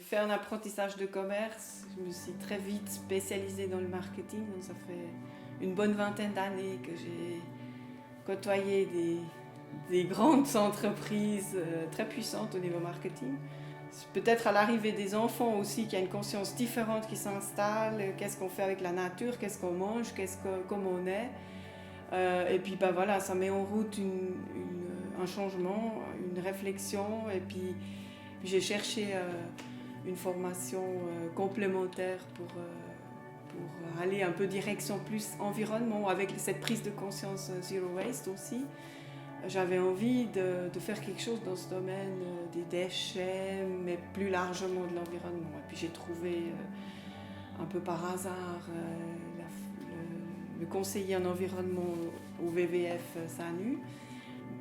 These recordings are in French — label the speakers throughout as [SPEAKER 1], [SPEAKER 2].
[SPEAKER 1] fait un apprentissage de commerce. Je me suis très vite spécialisée dans le marketing. Donc ça fait une bonne vingtaine d'années que j'ai côtoyé des grandes entreprises très puissantes au niveau marketing. Peut-être à l'arrivée des enfants aussi, qu'il y a une conscience différente qui s'installe. Qu'est-ce qu'on fait avec la nature, qu'est-ce qu'on mange, comment on est. Et puis voilà, ça met en route un changement, une réflexion. Et puis j'ai cherché une formation complémentaire pour aller un peu direction plus environnement, avec cette prise de conscience Zero Waste aussi. J'avais envie de faire quelque chose dans ce domaine des déchets, mais plus largement de l'environnement. Et puis j'ai trouvé un peu par hasard le conseiller en environnement au WWF SANU.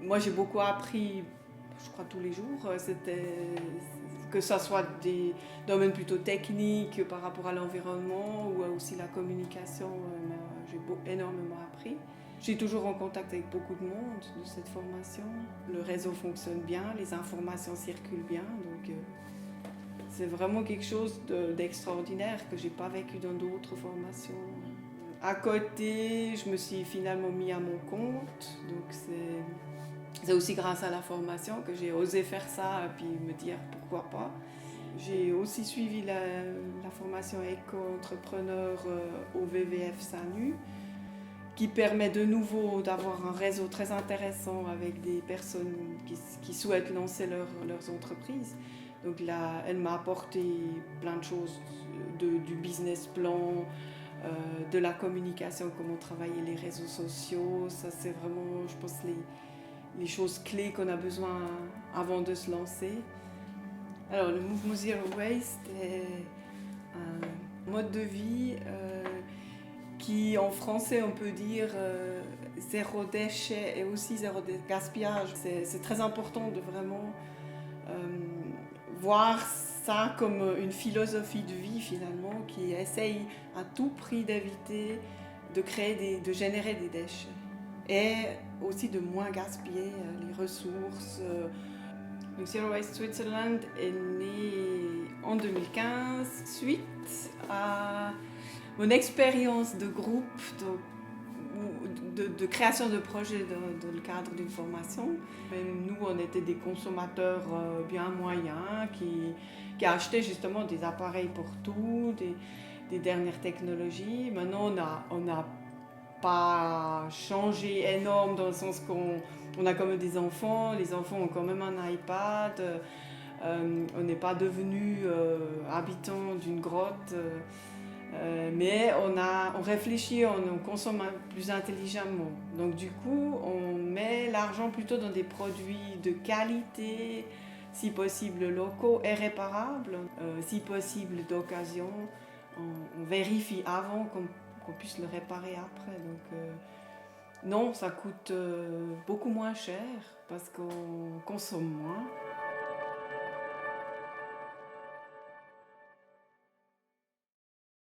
[SPEAKER 1] Moi j'ai beaucoup appris, je crois tous les jours, que ce soit des domaines plutôt techniques par rapport à l'environnement ou aussi la communication, j'ai énormément appris. Je suis toujours en contact avec beaucoup de monde de cette formation. Le réseau fonctionne bien, les informations circulent bien, donc c'est vraiment quelque chose d'extraordinaire que je n'ai pas vécu dans d'autres formations. À côté, je me suis finalement mis à mon compte, donc c'est aussi grâce à la formation que j'ai osé faire ça et puis me dire pourquoi pas. J'ai aussi suivi la formation éco-entrepreneur au WWF SANU, qui permet de nouveau d'avoir un réseau très intéressant avec des personnes qui souhaitent lancer leurs entreprises. Donc là, elle m'a apporté plein de choses, du business plan, de la communication, comment travailler les réseaux sociaux. Ça, c'est vraiment, je pense, les choses clés qu'on a besoin avant de se lancer. Alors, le mouvement Zero Waste est un mode de vie qui, en français, on peut dire zéro déchet et aussi zéro gaspillage. C'est très important de vraiment voir ça comme une philosophie de vie, finalement, qui essaye à tout prix d'éviter de générer des déchets et aussi de moins gaspiller les ressources. Donc Zero Waste Switzerland est né en 2015 suite à mon expérience de groupe, de création de projets dans le cadre d'une formation. Et nous, on était des consommateurs bien moyens qui achetaient justement des appareils pour tout, des dernières technologies. Maintenant, on n'a pas changé énorme dans le sens qu'on a quand même des enfants. Les enfants ont quand même un iPad. On n'est pas devenus habitants d'une grotte. Mais on réfléchit, on consomme plus intelligemment. Donc du coup, on met l'argent plutôt dans des produits de qualité, si possible locaux et réparables, si possible d'occasion. On vérifie avant qu'on puisse le réparer après. Donc non, ça coûte beaucoup moins cher parce qu'on consomme moins.